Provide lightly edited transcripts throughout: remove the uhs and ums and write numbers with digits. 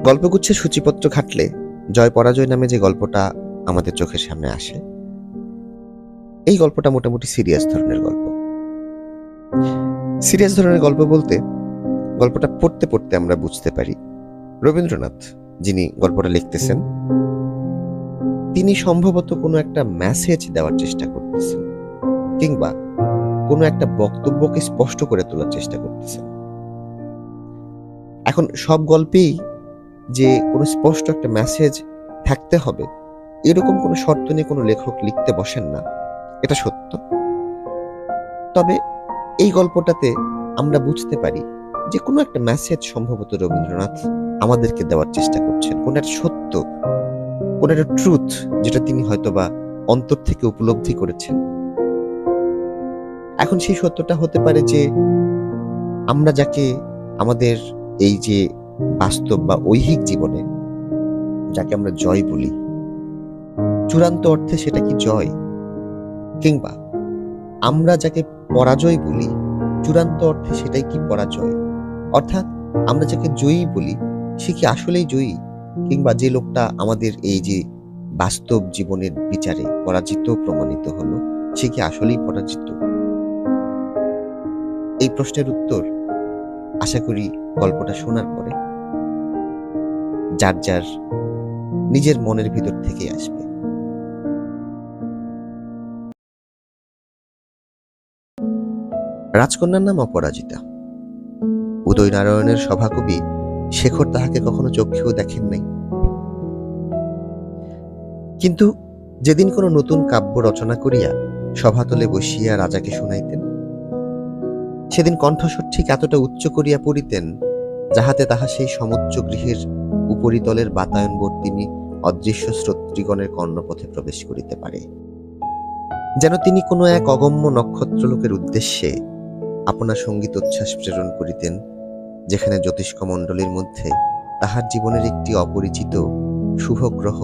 গল্পগুচ্ছের সূচিপত্র ঘাটলে জয় পরাজয় নামে যে গল্পটা আমাদের চোখের সামনে আসে, এই গল্পটা মোটামুটি সিরিয়াস ধরনের গল্প। সিরিয়াস ধরনের গল্প বলতে গল্পটা পড়তে পড়তে আমরা বুঝতে পারি রবীন্দ্রনাথ যিনি গল্পটা লিখতেছেন তিনি সম্ভবত কোনো একটা মেসেজ দেওয়ার চেষ্টা করতেছেন, কিংবা কোনো একটা বক্তব্যকে স্পষ্ট করে তোলার চেষ্টা করতেছেন। এখন সব গল্পেই যে কোনো স্পষ্ট একটা মেসেজ থাকতে হবে এরকম কোনো শর্ত নিয়ে কোনো লেখক লিখতে বসেন না, এটা সত্য। তবে এই গল্পটাতে আমরা বুঝতে পারি যে কোনো একটা মেসেজ সম্ভবত রবীন্দ্রনাথ আমাদেরকে দেওয়ার চেষ্টা করছেন, কোনো একটা সত্য, কোনো একটা ট্রুথ যেটা তিনি হয়তোবা অন্তর থেকে উপলব্ধি করেছেন। এখন সেই সত্যটা হতে পারে যে আমরা যাকে আমাদের এই যে বাস্তব বা ঐহিক জীবনে যাকে আমরা জয় বলি, চূড়ান্ত অর্থে সেটা কি জয়? কিংবা আমরা যাকে পরাজয় বলি, চূড়ান্ত অর্থে সেটাই কি পরাজয়? অর্থাৎ আমরা যাকে জয়ী বলি সে কি আসলেই জয়ী, কিংবা যে লোকটা আমাদের এই যে বাস্তব জীবনের বিচারে পরাজিত প্রমাণিত হলো সে কি আসলেই পরাজিত? এই প্রশ্নের উত্তর আশা করি গল্পটা শোনার পরে যার যার নিজের মনের ভিতর থেকে আসবে। রাজকন্যার নাম অপরাজিতা। উদয়নারায়ণের সভাকবি শেখর তাহাকে কখনো চক্ষেও দেখেন নাই। কিন্তু যেদিন কোনো নতুন কাব্য রচনা করিয়া সভাতলে বসিয়া রাজাকে শুনাইতেন, সেদিন কণ্ঠস্বর ঠিক এতটা উচ্চ করিয়া পড়িতেন যাহাতে তাহা সেই সমুচ্চ গৃহের উপরিতলের বাতায়নবর্তিনী অদৃশ্য শ্রোতৃগণের কর্ণপথে প্রবেশ করিতে পারে, যেন তিনি কোনো এক অগম্য নক্ষত্রলোকের উদ্দেশ্যে আপনার সঙ্গীতোচ্ছ্বাস প্রেরণ করিতেন, যেখানে জ্যোতিষ্ক মণ্ডলীর মধ্যে তাহার জীবনের একটি অপরিচিত শুভ গ্রহ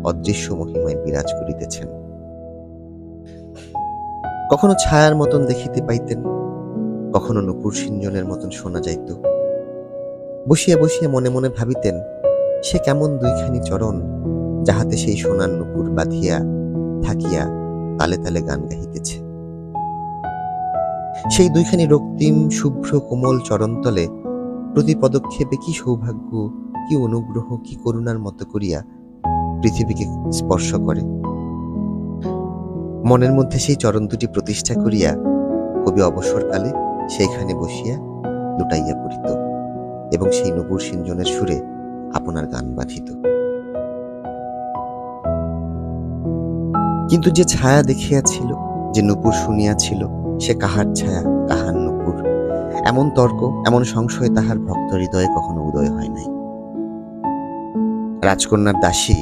অদৃশ্য মহিমায় বিরাজ করিতেছেন। কখনো ছায়ার মতন দেখিতে পাইতেন, কখনো নূপুর সিঞ্জনের মতন শোনা যাইত। বসিয়া বসিয়া মনে মনে ভাবিতেন সে কেমন দুইখানি চরণ যাহাতে সেই সোনার নূপুর বাঁধিয়া থাকিয়া তালে তালে গান গাহিতেছে। সেই দুইখানি রক্তিম শুভ্র কোমল চরণতলে প্রতি পদক্ষেপে কি সৌভাগ্য, কি অনুগ্রহ, কি করুণার মতো করিয়া পৃথিবীকে স্পর্শ করে। মনের মধ্যে সেই চরণ দুটি প্রতিষ্ঠা করিয়া কবি অবসরকালে সেইখানে বসিয়া লুটাইয়া পড়িত এবং সেই নূপুর সিঞ্জনের সুরে আপনার গান বাঁধিত। কিন্তু যে ছায়া দেখিয়াছিল, যে নূপুর শুনিয়াছিল, সে কাহার ছায়া, কাহার নূপুর, এমন তর্ক, এমন সংশয় তাহার ভক্ত হৃদয়ে কখনো উদয় হয় নাই। রাজকন্যার দাসী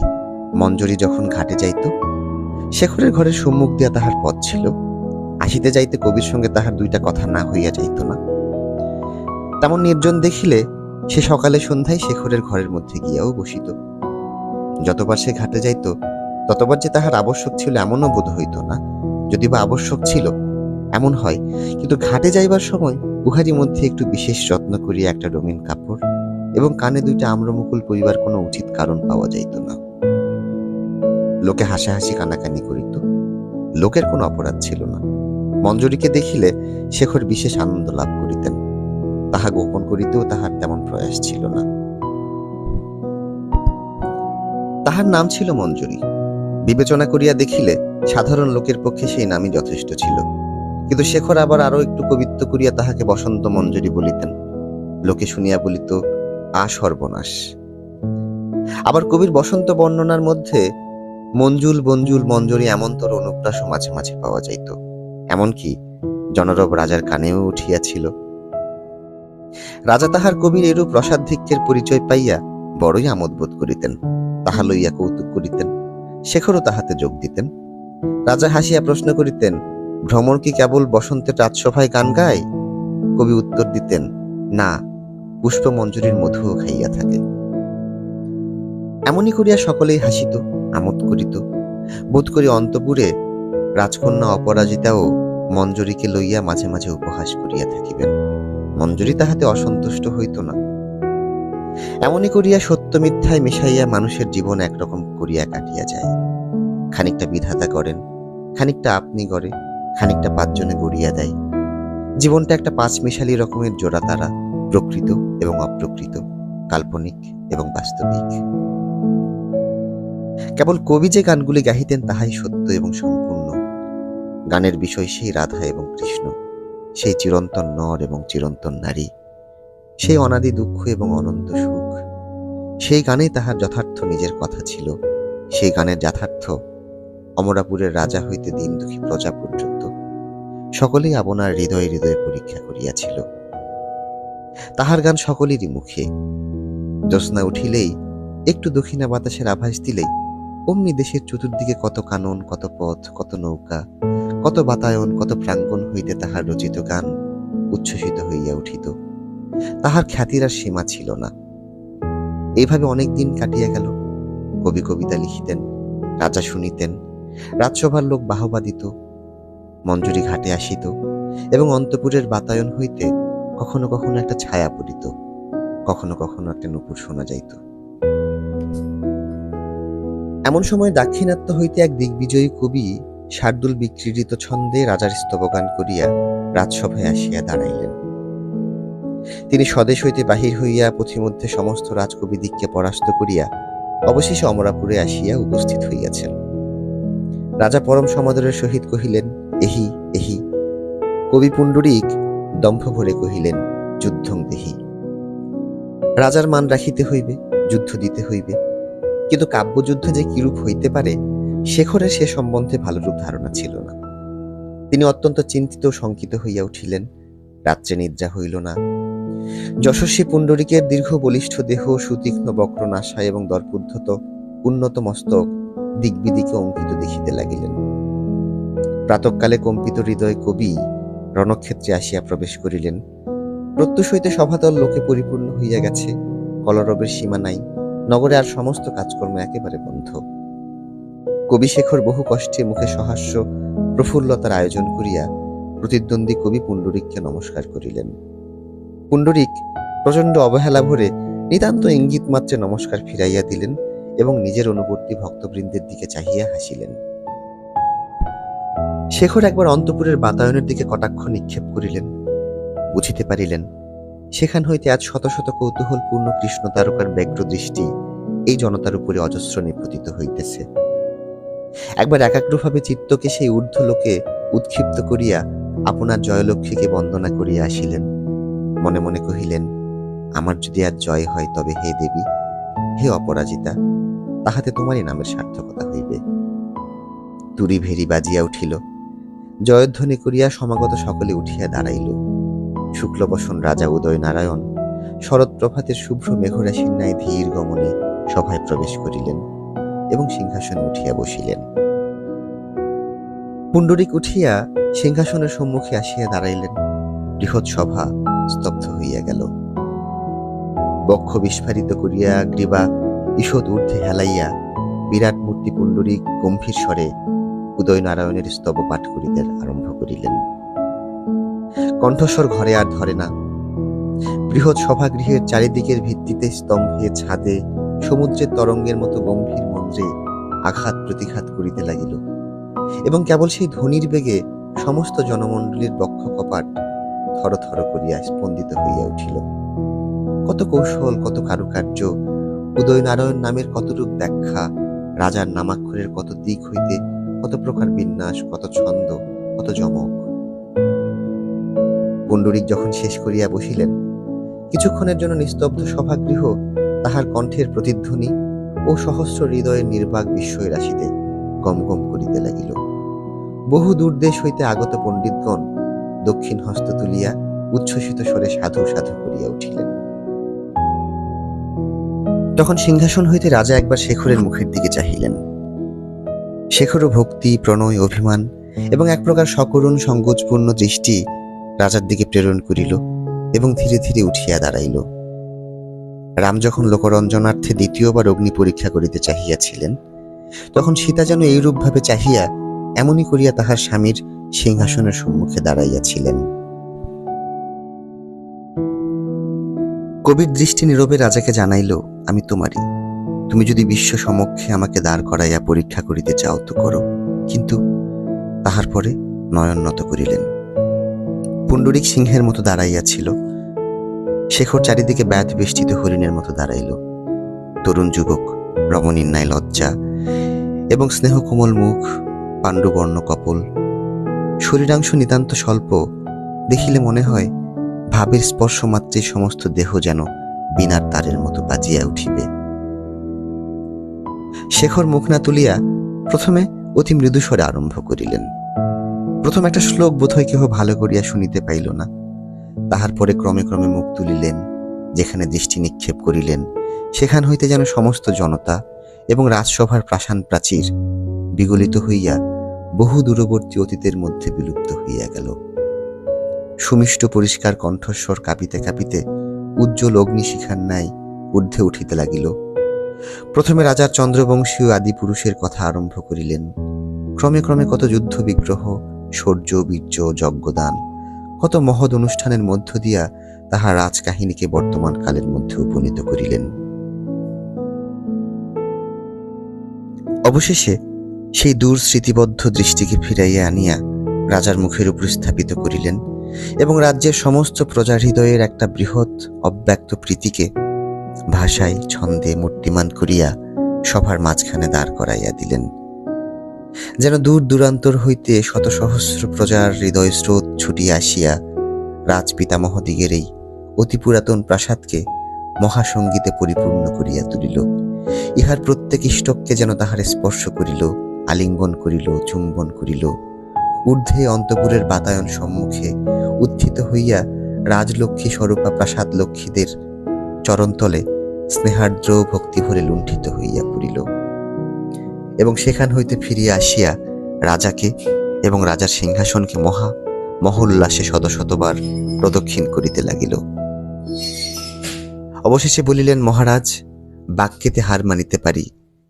মঞ্জরী যখন ঘাটে যাইত, শেখরের ঘরের সম্মুখ দিয়া তাহার পথ ছিল। আসিতে যাইতে কবির সঙ্গে তাহার দুইটা কথা না হইয়া যাইত না। তেমন নির্জন দেখিলে সে সকালে সন্ধ্যায় শেখরের ঘরের মধ্যে গিয়াও বসিত। যতবার সে ঘাটে যাইত ততবার যে তাহার আবশ্যক ছিল এমনও বোধ হইত না, যদি বা আবশ্যক ছিল এমন হয়, কিন্তু ঘাটে যাইবার সময় উহারই মধ্যে একটু বিশেষ যত্ন করিয়া একটা রঙিন কাপড় এবং কানে দুইটা আম্রমুকুল পরিবার কোনো উচিত কারণ পাওয়া যাইত না। লোকে হাসাহাসি কানাকানি করিত, লোকের কোনো অপরাধ ছিল না। মঞ্জরীকে দেখিলে শেখর বিশেষ আনন্দ লাভ করিতেন, তাহা গোপন করিতেও তাহার তেমন প্রয়াস ছিল না। তাহার নাম ছিল মঞ্জরী। বিবেচনা করিয়া দেখিলে সাধারণ লোকের পক্ষে সেই নামই যথেষ্ট ছিল, কিন্তু শেখর আবার আরো একটু কবিত্ব করিয়া তাহাকে বসন্ত মঞ্জরী বলিতেন। লোকে শুনিয়া বলিত, সর্বনাশ। আবার কবির বসন্ত বর্ণনার মধ্যে মঞ্জুল, বঞ্জুল, মঞ্জরী এমনতর অনুপ্রাস মাঝে মাঝে পাওয়া যাইত, এমনকি জনরব রাজার কানেও উঠিয়াছিল। রাজা তাহার কবির এরূপ রসাধিক্যের পরিচয় পাইয়া বড়ই আমোদ বোধ করিতেন, তাহা লইয়া কৌতুক করিতেন। শেখরও তাহাতে যোগ দিতেন। রাজা হাসিয়া প্রশ্ন করিতেন, ভ্রমর কি কেবল বসন্তের রাজসভায় গান গায়? কবি উত্তর দিতেন, না, পুষ্প মঞ্জরীর মধুও খাইয়া থাকে। এমনই করিয়া সকলেই হাসিত, আমোদ করিত। বোধ করি অন্তপুরে রাজকন্যা অপরাজিতাও মঞ্জরীকে লইয়া মাঝে মাঝে উপহাস করিয়া থাকিবেন। মঞ্জরী তাহাতে অসন্তুষ্ট হইত না। এমনই করিয়া সত্য মিথ্যায় মিশাইয়া মানুষের জীবন একরকম করিয়া কাটিয়া যায়। খানিকটা বিধাতা করেন, খানিকটা আপনি গড়ে, খানিকটা পাঁচজনে গড়িয়া দেয়। জীবনটা একটা পাঁচমিশালি রকমের জোড়া তারা, প্রকৃত এবং অপ্রকৃত, কাল্পনিক এবং বাস্তবিক। কেবল কবি যে গানগুলি গাহিতেন তাহাই সত্য এবং সম্পূর্ণ। গানের বিষয় সেই রাধা এবং কৃষ্ণ, সেই চিরন্তন নর এবং চিরন্তন নারী, সেই অনাদি দুঃখ এবং অনন্ত সুখ। সেই গানেই তাহার যথার্থ নিজের কথা ছিল। সেই গানের যথার্থ অমরাপুরের রাজা হইতে দিন দুঃখী প্রজা পর্যন্ত সকলেই আপনার হৃদয়ে হৃদয়ে পরীক্ষা করিয়াছিল। তাহার গান সকলেরই মুখে। জ্যোৎস্না উঠিলেই, একটু দক্ষিণা বাতাসের আভাস দিলেই অমনি দেশের চতুর্দিকে কত কানন, কত পথ, কত নৌকা, কত বাতায়ন, কত প্রাঙ্গণ হইতে তাহার রচিত গান উচ্ছ্বসিত হইয়া উঠিত। তাহার খ্যাতির আর সীমা ছিল না। এইভাবে অনেক দিন কাটিয়া গেল। কবি কবিতা লিখিতেন, রাজা শুনিতেন, রাজসভার লোক বাহবা দিত, মঞ্জুরি ঘাটে আসিত এবং অন্তপুরের বাতায়ন হইতে কখনো কখনো একটা ছায়া পড়িত, কখনো কখনো একটা নূপুর শোনা যাইত। এমন সময় দাক্ষিণাত্য হইতে এক দিগ্বিজয়ী কবি শার্দুল বিক্রীড়িত ছন্দে রাজার স্তবগান করিয়া রাজসভায় আসিয়া দাঁড়াইলেন। তিনি স্বদেশ হইতে বাহির হইয়া পথিমধ্যে সমস্ত রাজকবিদিগকে পরাস্ত করিয়া অবশেষে অমরাপুরে আসিয়া উপস্থিত হইয়াছেন। রাজা পরম সমাদরের সহিত কহিলেন, এহি এহি। কবি পুণ্ডরীক দম্ভ ভরে কহিলেন, যুদ্ধং দেহি। রাজার মান রাখিতে হইবে, যুদ্ধ দিতে হইবে, কিন্তু কাব্যযুদ্ধ যে কিরূপ হইতে পারে শেখরের সে সম্বন্ধে ভালোরূপ ধারণা ছিল না। তিনি অত্যন্ত চিন্তিত ও শঙ্কিত হইয়া উঠিলেন। রাত্রে নিদ্রা হইল না। যশস্বী পুণ্ডরীকের দীর্ঘ বলিষ্ঠ দেহ, সুতীক্ষ্ণ বক্র নাসা এবং দর্পোদ্ধত উন্নত মস্তক দিগ্বিদিকে অঙ্কিত দেখিতে লাগিলেন। প্রাতঃকালে কম্পিত হৃদয় কবি রণক্ষেত্রে আসিয়া প্রবেশ করিলেন। প্রত্যুষ হইতে সভাতল লোকে পরিপূর্ণ হইয়া গেছে। কলরবের সীমা নাই। নগরে আর সমস্ত কাজকর্ম একেবারে বন্ধ। কবি শেখর বহু কষ্টে মুখে সহাস্য প্রফুল্লতার আয়োজন করিয়া প্রতিদ্বন্দ্বী কবি পুণ্ডরীককে নমস্কার করিলেন। পুণ্ডরীক প্রচণ্ড অবহেলা ভরে নিতান্ত ইঙ্গিত মাত্রে নমস্কার ফিরাইয়া দিলেন এবং নিজের অনুবর্তী ভক্তবৃন্দের দিকে চাহিয়া হাসিলেন। শেখর একবার অন্তপুরের বাতায়নের দিকে কটাক্ষ নিক্ষেপ করিলেন। বুঝিতে পারিলেন সেখান হইতে আজ শত শত কৌতূহলপূর্ণ কৃষ্ণ তারকার ব্যগ্র দৃষ্টি এই জনতার উপরে অজস্র নিপতিত হইতেছে। একবার একাগ্রভাবে চিত্তকে সেই ঊর্ধ্ব লোকে উৎক্ষিপ্ত করিয়া আপনার জয়লক্ষ্মীকে বন্দনা করিয়া আসিলেন। মনে মনে কহিলেন, আমার যদি আজ জয় হয় তবে হে দেবী, হে অপরাজিতা, তাহাতে তোমারই নামের সার্থকতা হইবে। তুরি ভেরি বাজিয়া উঠিল। জয়ধ্বনি করিয়া সমাগত সকলে উঠিয়া দাঁড়াইল। শুক্লবসন রাজা উদয় নারায়ণ শরৎ প্রভাতের শুভ্র মেঘরাশির ন্যায় ধীর গমনে সভায় প্রবেশ করিলেন এবং সিংহাসনে উঠিয়া বসিলেন। পুণ্ডরীক উঠিয়া সিংহাসনের সম্মুখে আসিয়া দাঁড়াইলেন। বৃহৎ সভা স্তব্ধ হইয়া গেল। বক্ষ বিস্ফারিত করিয়া গ্রীবা ঈষৎ ঊর্ধ্বে হেলাইয়া বিরাট মূর্তি পুণ্ডরীক গম্ভীর স্বরে উদয় নারায়ণের স্তব পাঠ করিতে আরম্ভ করিলেন। কণ্ঠস্বর ঘরে আর ধরে না। বৃহৎ সভাগৃহের চারিদিকের ভিত্তিতে, স্তম্ভে, ছাদে সমুদ্রের তরঙ্গের মতো গম্ভীর মন্ত্রে আঘাত প্রতিঘাত করিতে লাগিল এবং কেবল সেই ধ্বনির বেগে সমস্ত জনমণ্ডলীর বক্ষ কপাট থর থর করিয়া স্পন্দিত হইয়া উঠিল। কত কৌশল, কত কারুকার্য, উদয় নারায়ণ নামের কতরূপ ব্যাখ্যা, রাজার নামাক্ষরের কত দিক হইতে কত প্রকার বিন্যাস, কত ছন্দ, কত যমক। পুণ্ডরীক যখন শেষ করিয়া বসিলেন, কিছুক্ষণের জন্য নিস্তব্ধ সভাগৃহ তাহার কণ্ঠের প্রতিধ্বনি ও সহস্র হৃদয়ের নির্বাক বিস্ময় রাশিতে গম গম করিতে লাগিল। বহু দূরদেশ হইতে আগত পণ্ডিতগণ দক্ষিণ হস্ত তুলিয়া উচ্ছ্বসিত স্বরে সাধু সাধু করিয়া উঠিলেন। তখন সিংহাসন হইতে রাজা একবার শেখরের মুখের দিকে চাহিলেন। শেখরও ভক্তি, প্রণয়, অভিমান এবং এক প্রকার সকরুণ সংকোচপূর্ণ দৃষ্টি রাজার দিকে প্রেরণ করিল এবং ধীরে ধীরে উঠিয়া দাঁড়াইল। রাম যখন লোকরঞ্জনার্থে দ্বিতীয়বার অগ্নি পরীক্ষা করিতে চাহিয়াছিলেন, তখন সীতা যেন এইরূপভাবে চাহিয়া এমনই করিয়া তাহার স্বামীর সিংহাসনের সম্মুখে দাঁড়াইয়াছিলেন। কবির দৃষ্টি নীরবে রাজাকে জানাইল, আমি তোমারই। তুমি যদি বিশ্ব সমক্ষে আমাকে দাঁড় করাইয়া পরীক্ষা করিতে চাও তো করো, কিন্তু তাহার পরে নয়ন নত করিলেন। পুণ্ডরিক সিংহের মতো দাঁড়াইয়াছিল, শেখর চারিদিকে ব্যাধ বেষ্টিত হরিণের মতো দাঁড়াইল। তরুণ যুবক, রমণীর ন্যায় লজ্জা এবং স্নেহ কোমল মুখ, পাণ্ডুবর্ণ কপল, শরীরাংশ নিতান্ত স্বল্প, দেখিলে মনে হয় ভাবের স্পর্শ মাত্রে সমস্ত দেহ যেন বিনার তারের মতো বাজিয়া উঠিবে। শেখর মুখ না তুলিয়া প্রথমে অতি মৃদুস্বরে আরম্ভ করিলেন। প্রথম একটা শ্লোক বোধহয় কেহ ভালো করিয়া শুনিতে পাইল না। তাহার পরে ক্রমে ক্রমে মুখ তুলিলেন, যেখানে দৃষ্টি নিক্ষেপ করিলেন সেখান হইতে যেন সমস্ত জনতা এবং রাজসভার প্রাসান প্রাচীর বিগলিত হইয়া বহু দূরবর্তী অতীতের মধ্যে বিলুপ্ত হইয়া গেল। সুমিষ্ট পরিষ্কার কণ্ঠস্বর কাঁপিতে কাঁপিতে উজ্জ্বল অগ্নিশিখার ন্যায় ঊর্ধ্বে উঠিতে লাগিল। প্রথমে রাজার চন্দ্রবংশীয় আদি পুরুষের কথা আরম্ভ করিলেন। ক্রমে ক্রমে কত যুদ্ধ বিগ্রহ, শৌর্য, বীর্য, যজ্ঞদান, কত মহৎ অনুষ্ঠানের মধ্য দিয়া তাহার রাজকাহিনীকে বর্তমান কালের মধ্যে উপনীত করিলেন। অবশেষে সেই দূর স্মৃতিবদ্ধ দৃষ্টিকে ফিরাইয়া আনিয়া রাজার মুখের উপর স্থাপিত করিলেন এবং রাজ্যের সমস্ত প্রজার হৃদয়ের একটা বৃহৎ অব্যক্ত প্রীতিকে ভাষায় ছন্দে মূর্তিমান করিয়া সভার মাঝখানে দাঁড় করাইয়া দিলেন। যেন দূর দূরান্তর হইতে শত সহস্র প্রজার হৃদয় স্রোত ছুটিয়া আসিয়া রাজপিতামহদিগের এই অতি পুরাতন প্রাসাদকে মহাসঙ্গীতে পরিপূর্ণ করিয়া তুলিল। ইহার প্রত্যেক ইষ্টককে যেন তাহার স্পর্শ করিল, আলিঙ্গন করিল, চুম্বন করিল। ঊর্ধ্বে অন্তপুরের বাতায়ন সম্মুখে উত্থিত হইয়া রাজলক্ষ্মী স্বরূপা প্রাসাদ লক্ষ্মীদের চরণতলে স্নেহার্দ্র ভক্তিভরে লুণ্ঠিত হইয়া পড়িল এবং সেখান হইতে ফিরিয়া আসিয়া রাজাকে এবং রাজার সিংহাসনকে মহোল্লাসে শত শতবার প্রদক্ষিণ করিতে লাগিল। অবশেষে বলিলেন, মহারাজ, বাক্যেতে হার মানিতে পারি,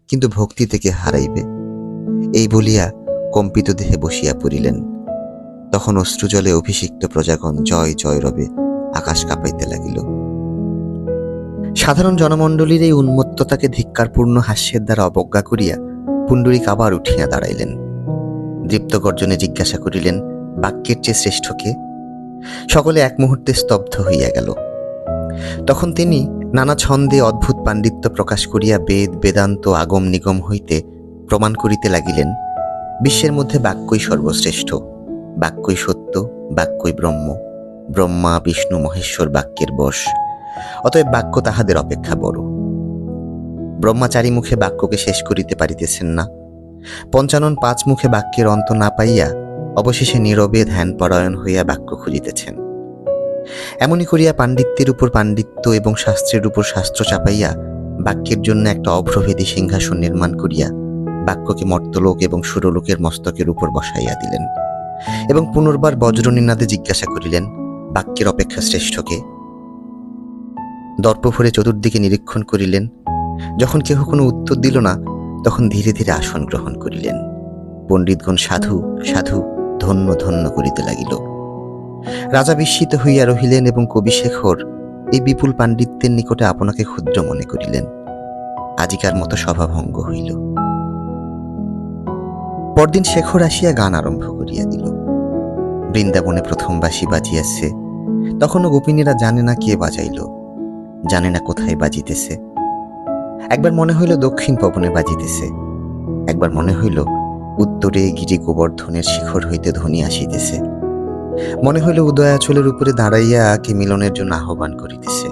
কিন্তু ভক্তি থেকে হারাইবে। এই বলিয়া কম্পিত দেহে বসিয়া পড়িলেন। তখন অশ্রুজলে অভিষিক্ত প্রজাগণ জয় জয় রবে আকাশ কাঁপাইতে লাগিল। সাধারণ জনমণ্ডলীর এই উন্মত্ততাকে ধিক্কারপূর্ণ হাস্যের দ্বারা অবজ্ঞা করিয়া পুণ্ডরিক আবার উঠিয়া দাঁড়াইলেন। দীপ্ত গর্জনে জিজ্ঞাসা করিলেন, বাক্যের চেয়ে শ্রেষ্ঠ কে? সকলে এক মুহূর্তে স্তব্ধ হইয়া গেল। তখন তিনি নানা ছন্দে অদ্ভুত পাণ্ডিত্য প্রকাশ করিয়া বেদ, বেদান্ত, আগম নিগম হইতে প্রমাণ করিতে লাগিলেন, বিশ্বের মধ্যে বাক্যই সর্বশ্রেষ্ঠ, বাক্যই সত্য, বাক্যই ব্রহ্ম, ব্রহ্মা বিষ্ণু মহেশ্বর বাক্যের বশ, অতএব বাক্য তাহাদের অপেক্ষা বড়। ব্রহ্মাচারী মুখে বাক্যকে শেষ করিতে পারিতেছেন না, পঞ্চানন 5 মুখে বাক্যের অন্ত না পাইয়া অবশেষে নীরবে ধ্যানপরায়ণ হইয়া বাক্য খুঁজিতেছেন। এমনি করিয়া পাণ্ডিত্যের উপর পাণ্ডিত্য এবং শাস্ত্রের উপর শাস্ত্র চাপাইয়া বাক্যের জন্য একটা অভ্রভেদী সিংহাসন নির্মাণ করিয়া বাক্যকে মর্তলোক এবং সুরলোকের মস্তকের উপর বসাইয়া দিলেন এবং পুনর্বার বজ্রনিনাদে জিজ্ঞাসা করিলেন, বাক্যের অপেক্ষা শ্রেষ্ঠ কে? দর্প ভরে চতুর্দিকে নিরীক্ষণ করিলেন। যখন কেহ কোনো উত্তর দিল না, তখন ধীরে ধীরে আসন গ্রহণ করিলেন। পণ্ডিতগণ সাধু সাধু ধন্য ধন্য করিতে লাগিল। রাজা বিস্মিত হইয়া রহিলেন এবং কবি শেখর এই বিপুল পাণ্ডিত্যের নিকটে আপনাকে ক্ষুদ্র মনে করিলেন। আজিকার মতো সভাভঙ্গ হইল। পরদিন শেখর আসিয়া গান আরম্ভ করিয়া দিল। বৃন্দাবনে প্রথম বাঁশি বাজিয়াছে, তখনও গোপিনীরা জানে না কে বাজাইল, জানে না কোথায় বাজিতেছে। একবার মনে হইল দক্ষিণ পবনে বাজিতেছে, একবার মনে হইল উত্তরে গিরি গোবর্ধনের শিখর হইতে ধ্বনি আসিতেছে, মনে হইল উদয়াচলের উপরে দাঁড়াইয়া কে মিলনের জন্য আহ্বান করিতেছে,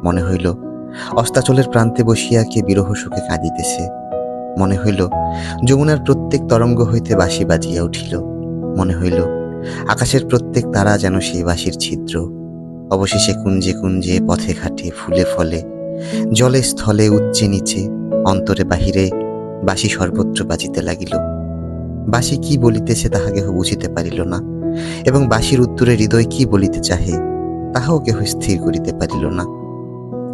মনে হইল অস্তাচলের প্রান্তে বসিয়া কে বিরহ সুখে কাঁদিতেছে, মনে হইল যমুনার প্রত্যেক তরঙ্গ হইতে বাঁশি বাজিয়া উঠিল, মনে হইল আকাশের প্রত্যেক তারা যেন সেই বাঁশির ছিদ্র। অবশেষে কুঞ্জে কুঞ্জে, পথে ঘাটে, ফুলে ফলে, জলে স্থলে, উচ্চে নিচে, অন্তরে বাহিরে বাঁশি সর্বত্র বাজিতে লাগিল। বাঁশি কি বলিতেছে তাহা কেহ বুঝিতে পারিল না এবং বাঁশির উত্তরে হৃদয় কি বলিতে চাহে তাহাও কেহ স্থির করিতে পারিল না।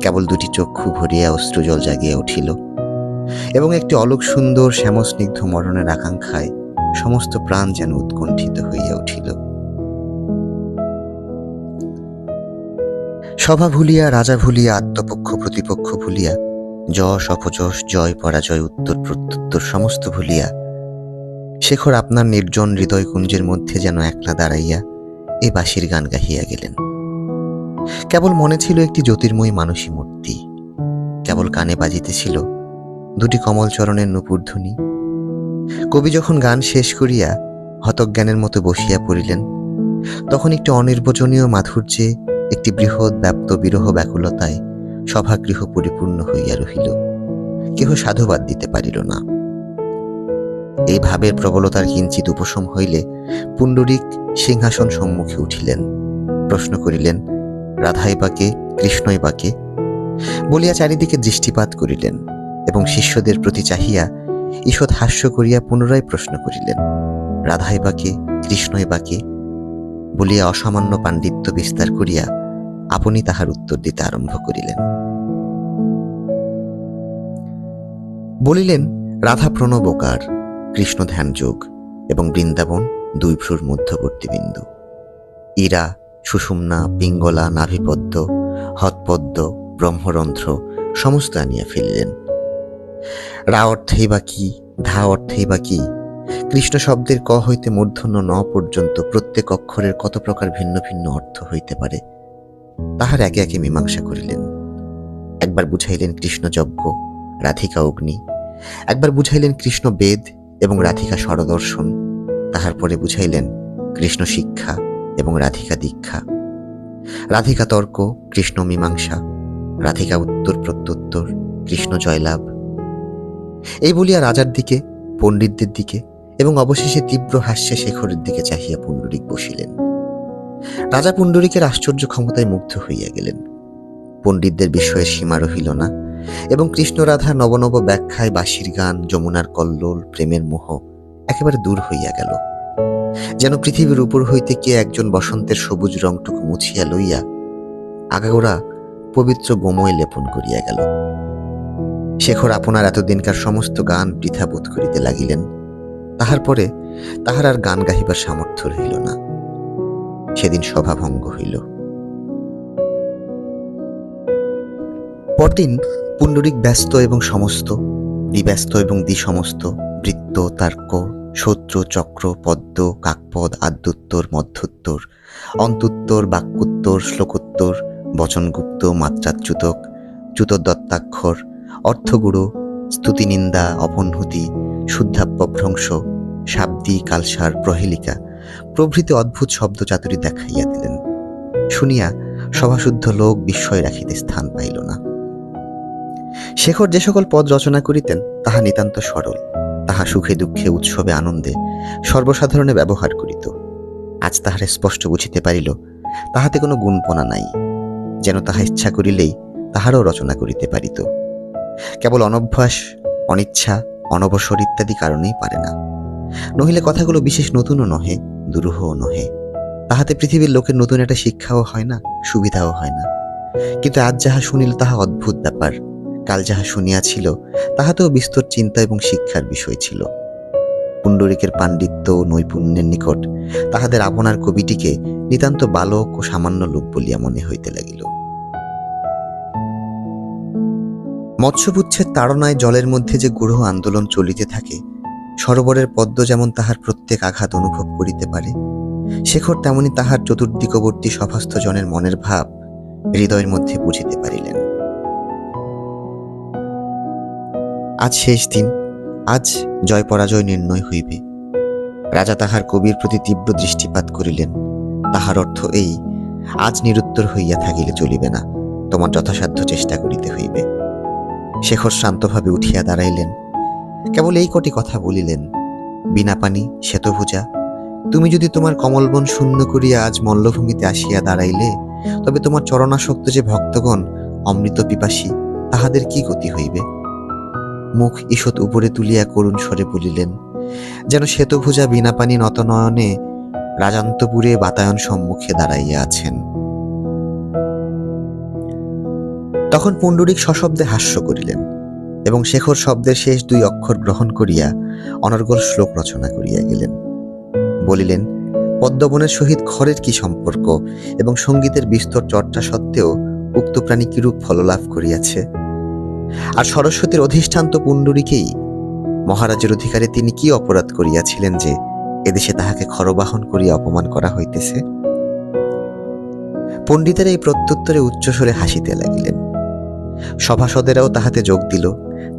কেবল দুটি চক্ষু ভরিয়া অশ্রুজল জাগিয়া উঠিল এবং একটি অলোক সুন্দর শ্যামস্নিগ্ধ মরণের আকাঙ্ক্ষায় সমস্ত প্রাণ যেন উৎকণ্ঠিত হইয়া উঠিল। সভা ভুলিয়া, রাজা ভুলিয়া, আত্মপক্ষ প্রতিপক্ষ ভুলিয়া, যশ অপযশ, জয় পরাজয়, উত্তর প্রত্যুত্তর সমস্ত ভুলিয়া শেখর আপনার নির্জন হৃদয় কুঞ্জের মধ্যে যেন একলা দাঁড়াইয়া এ বাঁশির গান গাহিয়া গেলেন। কেবল মনে ছিল একটি জ্যোতির্ময়ী মানসী মূর্তি, কেবল কানে বাজিতেছিল দুটি কমল চরণের নূপুরধ্বনি। কবি যখন গান শেষ করিয়া হতজ্ঞানের মতো বসিয়া পড়িলেন, তখন একটি অনির্বচনীয় মাধুর্যে, একটি বৃহৎ ব্যাপ্ত বিরহ ব্যাকুলতায় সভাগৃহ পরিপূর্ণ হইয়া রহিল। কেহ সাধুবাদ দিতে পারিল না। এই ভাবের প্রবলতার কিঞ্চিত উপশম হইলে পুণ্ডরীক সিংহাসন সম্মুখে উঠিলেন, প্রশ্ন করিলেন, রাধাই বাকে, কৃষ্ণই বাকে বলিয়া চারিদিকে দৃষ্টিপাত করিলেন এবং শিষ্যদের প্রতি চাহিয়া ঈষৎ হাস্য করিয়া পুনরায় প্রশ্ন করিলেন, রাধাই বাকে, কৃষ্ণই বাকে বলিয়া অসামান্য পাণ্ডিত্য বিস্তার করিয়া আপনি তাহার উত্তর দিতে আরম্ভ করিলেন। বলিলেন, রাধা প্রণবকার, কৃষ্ণ ধ্যানযোগ এবং বৃন্দাবন দুই ভ্রুর মধ্যবর্তী বিন্দু। ইরা, সুষুম্না, পিঙ্গলা, নাভিপদ্ম, হৎপদ্ম, ব্রহ্মরন্ধ্র সমস্ত আনিয়া ফেলিলেন। রা অর্থেই বা কি, ধা অর্থেই বা কি, কৃষ্ণ শব্দের ক হইতে মূর্ধন্য ন পর্যন্ত প্রত্যেক অক্ষরের কত প্রকার ভিন্ন ভিন্ন অর্থ হইতে পারে তাহার একে একে মীমাংসা করিলেন। একবার বুঝাইলেন কৃষ্ণ যজ্ঞ, রাধিকা অগ্নি, একবার বুঝাইলেন কৃষ্ণ বেদ এবং রাধিকা স্বরদর্শন, তাহার পরে বুঝাইলেন কৃষ্ণ শিক্ষা এবং রাধিকা দীক্ষা, রাধিকা তর্ক, কৃষ্ণ মীমাংসা, রাধিকা উত্তর প্রত্যুত্তর, কৃষ্ণ জয়লাভ। এই বলিয়া রাজার দিকে, পণ্ডিতদের দিকে এবং অবশেষে তীব্র হাস্যে শেখরের দিকে চাহিয়া পুণ্ডরীক বসিলেন। রাজা পুণ্ডরীকের আশ্চর্য ক্ষমতায় মুগ্ধ হইয়া গেলেন। পণ্ডিতদের বিস্ময়ের সীমা রহিল না এবং কৃষ্ণ রাধা নবনব ব্যাখ্যায়, বাঁশির গান, যমুনার কল্লোল, প্রেমের মোহ একেবারে দূর হইয়া গেল। যেন পৃথিবীর উপর হইতে কে একজন বসন্তের সবুজ রংটুকু মুছিয়া লইয়া আগাগোড়া পবিত্র গোময় লেপন করিয়া গেল। শেখর আপনার এতদিনকার সমস্ত গান বৃথা বোধ করিতে লাগিলেন। তাহার পরে তাহার আর গান গাহিবার সামর্থ্য রহিল না। সেদিন সভা ভঙ্গ হইল। পরদিন পুণ্ডরীক ব্যস্ত এবং সমস্ত, দ্বিব্যস্ত এবং দ্বিসমস্ত, বৃত্ত, তার্ক, সূত্র, চক্র, পদ্য, কাকপদ, আদ্যোত্তর, মধ্যোত্তর, অন্তুত্তর, বাক্যোত্তর, শ্লোকোত্তর, বচনগুপ্ত, মাত্রাচ্যুতক, চ্যুতদত্তাক্ষর, অর্থগুড়ো, স্তুতিনিন্দা, অপহ্নুতি, শুদ্ধাপ্যভ্রংশ, শাব্দি, কালসার, প্রহেলিকা প্রভৃতি অদ্ভুত শব্দ চাতুরী দেখাইয়া দিলেন। শুনিয়া সভাশুদ্ধ লোক বিস্ময় রাখিতে স্থান পাইল না। শেখর যে সকল পদ রচনা করিতেন তাহা নিতান্ত সরল, তাহা সুখে দুঃখে উৎসবে আনন্দে সর্বসাধারণে ব্যবহার করিত। আজ তাহার স্পষ্ট বুঝিতে পারিল তাহাতে কোনো গুণপনা নাই, যেন তাহা ইচ্ছা করিলেই তাহারও রচনা করিতে পারিত। কেবল অনভ্যাস, অনিচ্ছা, অনবসর ইত্যাদি কারণেই পারে না। নহিলে কথাগুলো বিশেষ নতুনও নহে, দুরূহও নহে। তাহাতে পৃথিবীর লোকের নতুন একটা শিক্ষাও হয় না, সুবিধাও হয় না। কিন্তু আজ যাহা শুনিল তাহা অদ্ভুত ব্যাপার, কাল যাহা শুনিয়াছিল তাহাতেও বিস্তর চিন্তা এবং শিক্ষার বিষয় ছিল। পুণ্ডরীকের পাণ্ডিত্য ও নৈপুণ্যের নিকট তাহাদের আপনার কবিটিকে নিতান্ত বালক ও সামান্য লোক বলিয়া মনে হইতে লাগিল। মৎস্যপুচ্ছের তাড়নায় জলের মধ্যে যে গূঢ় আন্দোলন চলিতে থাকে, সরোবরের পদ্ম যেমন তাহার প্রত্যেক আঘাত অনুভব করিতে পারে, শেখর তেমনি তাহার চতুর্দিকবর্তী সভাস্থ জনের মনের ভাব হৃদয়ের মধ্যে বুঝিতে পারিলেন। আজ শেষ দিন, আজ জয় পরাজয় নির্ণয় হইবে। রাজা তাহার কবির প্রতি তীব্র দৃষ্টিপাত করিলেন। তাহার অর্থ এই, আজ নিরুত্তর হইয়া থাকিলে চলিবে না, তোমার যথাসাধ্য চেষ্টা করিতে হইবে। শেখর শান্তভাবে উঠিয়া দাঁড়াইলেন, কেবল এই কটি কথা বলিলেন, বীণাপাণি, শ্বেতভুজা, তুমি যদি তোমার কমলবন শূন্য করিয়া আজ মল্লভূমিতে আসিয়া দাঁড়াইলে, তবে তোমার চরণাসক্ত যে ভক্তগণ অমৃত পিপাসী, তাহাদের কি গতি হইবে? মুখ ঈষৎ উপরে তুলিয়া করুণ স্বরে বলিলেন, যেন শ্বেতভুজা বীণাপাণি নতনয়নে রাজান্তপুরে বাতায়ন সম্মুখে দাঁড়াইয়া আছেন। তখন পুণ্ডরীক সশব্দে হাস্য করিলেন এবং শেখর শব্দের শেষ দুই অক্ষর গ্রহণ করিয়া অনর্গল শ্লোক রচনা করিয়া গেলেন। বলিলেন, পদ্মবনের সহিত খড়ের কি সম্পর্ক এবং সঙ্গীতের বিস্তর চর্চা সত্ত্বেও উক্ত প্রাণী কিরূপ ফললাভ করিয়াছে, আর সরস্বতীর অধিষ্ঠান্ত পুণ্ডরীকেই মহারাজের অধিকারে তিনি কি অপরাধ করিয়াছিলেন যে এদেশে তাহাকে খরবাহন করিয়া অপমান করা হইতেছে। পণ্ডিতেরা এই প্রত্যুত্তরে উচ্চস্বরে হাসিতে লাগিলেন। সভাসদেরাও তাহাতে যোগ দিল।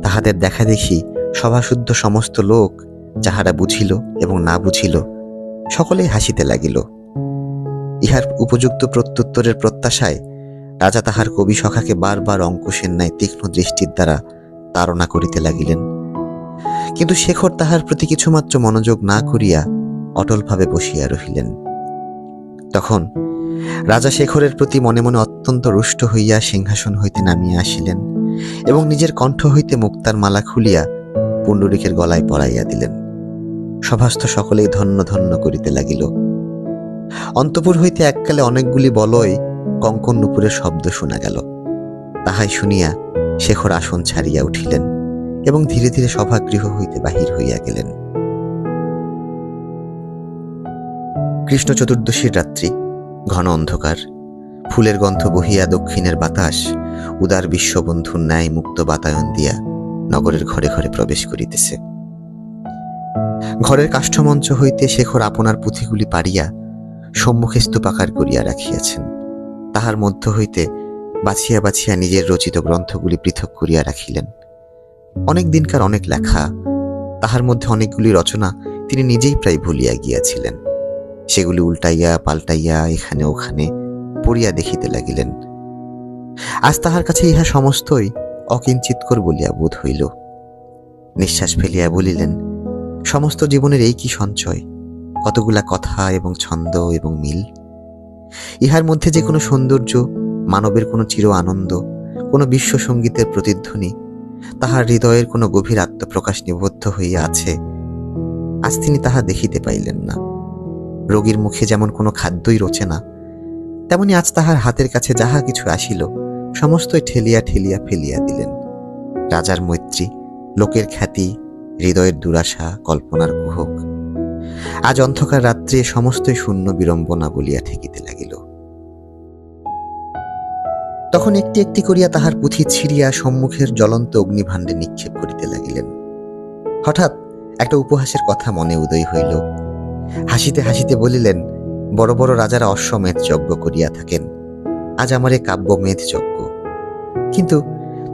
তাহাদের দেখা দেখি সভাশুদ্ধ সমস্ত লোক, যাহারা বুঝিল এবং না বুঝিল, সকলেই হাসিতে লাগিল। ইহার উপযুক্ত প্রত্যুত্তরের প্রত্যাশায় রাজা তাহার কবি সখাকে বারবার অঙ্কুশের ন্যায় তীক্ষ্ণ দৃষ্টির দ্বারা তাড়না করিতে লাগিলেন। কিন্তু শেখর তাহার প্রতি কিছুমাত্র মনোযোগ না করিয়া অটলভাবে বসিয়া রহিলেন। তখন রাজা শেখরের প্রতি মনে মনে অত্যন্ত রুষ্ট হইয়া সিংহাসন হইতে নামিয়া আসিলেন এবং নিজের কণ্ঠ হইতে মুক্তার মালা খুলিয়া পুণ্ডরীকের গলায় পরাইয়া দিলেন। সভাস্থ সকলেই ধন্য ধন্য করিতে লাগিল। অন্তঃপুর হইতে এককালে অনেকগুলি বলয় কঙ্কণ নুপুরের শব্দ শোনা গেল। তাহাই শুনিয়া শেখর আসন ছাড়িয়া উঠিলেন এবং ধীরে ধীরে সভাগৃহ হইতে বাহির হইয়া গেলেন। কৃষ্ণ চতুর্দশীর রাত্রি, ঘন অন্ধকার, ফুলের গন্ধ বহিয়া দক্ষিণের বাতাস উদার বিশ্ববন্ধুর ন্যায় মুক্ত বাতায়ন দিয়া নগরের ঘরে ঘরে প্রবেশ করিতেছে। ঘরের কাষ্ঠমঞ্চ হইতে শেখর আপনার পুঁথিগুলি পাড়িয়া সম্মুখে স্তূপাকার করিয়া রাখিয়াছেন। তাহার মধ্য হইতে বাছিয়া বাছিয়া নিজের রচিত গ্রন্থগুলি পৃথক করিয়া রাখিলেন। অনেক দিনকার অনেক লেখা, তাহার মধ্যে অনেকগুলি রচনা তিনি নিজেই প্রায় ভুলিয়া গিয়াছিলেন। সেগুলি উল্টাইয়া পাল্টাইয়া এখানে ওখানে পড়িয়া দেখিতে লাগিলেন। আজ তাহার কাছে ইহা সমস্তই অকিঞ্চিৎকর বলিয়া বোধ হইল। নিঃশ্বাস ফেলিয়া বলিলেন, সমস্ত জীবনের এই কি সঞ্চয়, কতগুলা কথা এবং ছন্দ এবং মিল। ইহার মধ্যে যে কোনো সৌন্দর্য, মানবের কোনো চির আনন্দ, কোনো বিশ্বসঙ্গীতের প্রতিধ্বনি, তাহার হৃদয়ের কোনো গভীর আত্মপ্রকাশ নিবদ্ধ হইয়া আছে, আজ তিনি তাহা দেখিতে পাইলেন না। রোগীর মুখে যেমন কোনো খাদ্যই রোচে না, তেমনি আজ তাহার হাতের কাছে যাহা কিছু আসিল সমস্তই ঠেলিয়া ঠেলিয়া ফেলিয়া দিলেন। রাজার মৈত্রী, লোকের খ্যাতি, হৃদয়ের দুরাশা, কল্পনার কুহক, আজ অন্ধকার রাত্রে সমস্তই শূন্য বিড়ম্বনা বলিয়া ঠেকিতে লাগিল। তখন একটি একটি করিয়া তাহার পুঁথি ছিঁড়িয়া সম্মুখের জ্বলন্ত অগ্নিভাণ্ডে নিক্ষেপ করিতে লাগিলেন। হঠাৎ একটা উপহাসের কথা মনে উদয় হইল। হাসিতে হাসিতে বলিলেন, বড় বড় রাজারা অশ্বমেধ যজ্ঞ করিয়া থাকেন, আজ আমার এ কাব্যমেধ যজ্ঞ। কিন্তু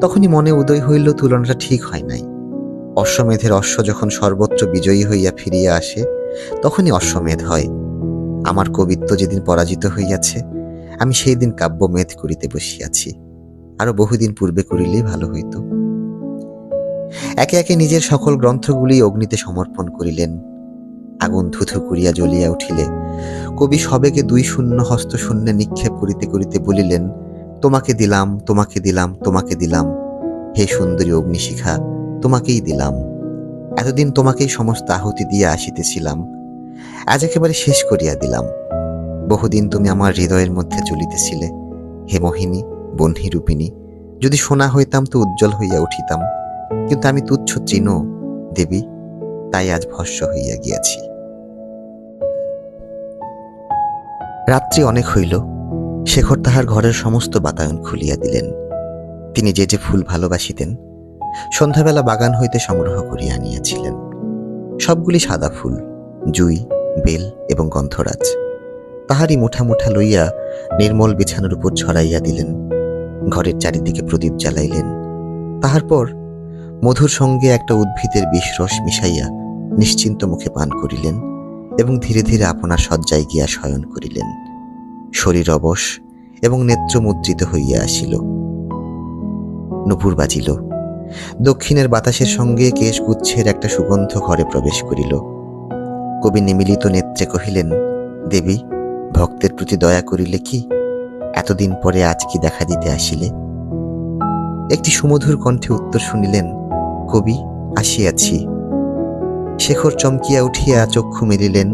তখনই মনে উদয় হইল, তুলনাটা ঠিক হয় নাই। অশ্বমেধের অশ্ব যখন সর্বত্র বিজয়ী হইয়া ফিরিয়া আসে, তখনই অশ্বমেধ হয়। আমার কবিত্ব যেদিন পরাজিত হইয়াছে, আমি সেই দিন কাব্যমেধ করিতে বসিয়াছি। আরো বহুদিন পূর্বে করিলেই ভালো হইত। একে একে নিজের সকল গ্রন্থগুলি অগ্নিতে সমর্পণ করিলেন। আগুন থুথু করিয়া জ্বলিয়া উঠিলে কবি সবেগে দুই শূন্য হস্ত শূন্যে নিক্ষেপ করিতে করিতে বলিলেন, তোমাকে দিলাম, তোমাকে দিলাম, তোমাকে দিলাম, হে সুন্দরী অগ্নিশিখা, তোমাকেই দিলাম। এতদিন তোমাকেই সমস্ত আহুতি দিয়া আসিতেছিলাম, আজ একেবারে শেষ করিয়া দিলাম। বহুদিন তুমি আমার হৃদয়ের মধ্যে চলিতেছিলে, হে মোহিনী, বহ্নি রূপিণী। যদি সোনা হইতাম তো উজ্জ্বল হইয়া উঠিতাম, কিন্তু আমি তুচ্ছ তৃণ দেবী, তাই আজ ভস্ম হইয়া গিয়াছি। রাত্রি অনেক হইল। শেখর তাহার ঘরের সমস্ত বাতায়ন খুলিয়া দিলেন। তিনি যে যে ফুল ভালোবাসিতেন সন্ধ্যাবেলা বাগান হইতে সংগ্রহ করিয়া আনিয়াছিলেন। সবগুলি সাদা ফুল, জুই, বেল এবং গন্ধরাজ। তাহারই মুঠা মুঠা লইয়া নির্মল বিছানার উপর ছড়াইয়া দিলেন। ঘরের চারিদিকে প্রদীপ জ্বালাইলেন। তাহার পর মধুর সঙ্গে একটা উদ্ভিদের বিষরস মিশাইয়া নিশ্চিন্ত মুখে পান করিলেন এবং ধীরে ধীরে আপনার শয্যায় গিয়া শয়ন করিলেন। শরীর অবশ এবং নেত্র মুদ্রিত হইয়া আসিল। নুপুর বাজিল। দক্ষিণের বাতাসের সঙ্গে কেশগুচ্ছের একটা সুগন্ধ ঘরে প্রবেশ করিল। কবি নিমিলিত নেত্রে কহিলেন, দেবী, ভক্তের প্রতি দয়া করিলে কি? এতদিন পরে আজ কি দেখা দিতে আসিলে? একটি সুমধুর কণ্ঠে উত্তর শুনিলেন, কবি, আসিয়াছি। শেখর চমকিয়া উঠিয়া চক্ষু মেলিলেন।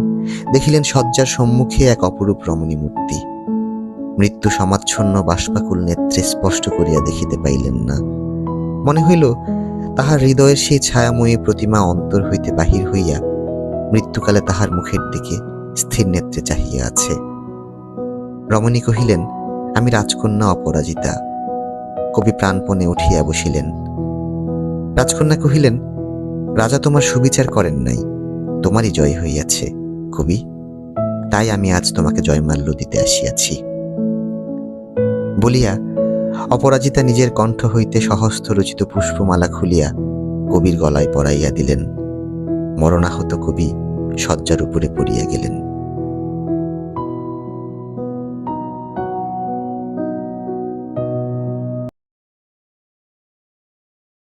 দেখিলেন শয্যার সম্মুখে এক অপরূপ রমণী মূর্তি। মৃত্যু সমাচ্ছন্ন বাষ্পাকুল নেত্রে স্পষ্ট করিয়া দেখিতে পাইলেন না। মনে হইল তাহার হৃদয়ের সেই ছায়াময়ী প্রতিমা অন্তর হইতে বাহির হইয়া মৃত্যুকালে তাহার মুখের দিকে স্থির নেত্রে চাহিয়া আছে। রমণী কহিলেন, আমি রাজকন্যা অপরাজিতা। কবি প্রাণপণে উঠিয়া বসিলেন। রাজকন্যা কহিলেন, রাজা তোমার সুবিচার করেন নাই, তোমারই জয় হইয়াছে কবি, তাই আমি আজ তোমাকে জয়মাল্য দিতে আসিয়াছি। বলিয়া অপরাজিতা নিজের কণ্ঠ হইতে সহস্র রচিত পুষ্পমালা খুলিয়া কবির গলায় পরাইয়া দিলেন। মরণাহত কবি শয্যার উপরে পড়িয়া গেলেন।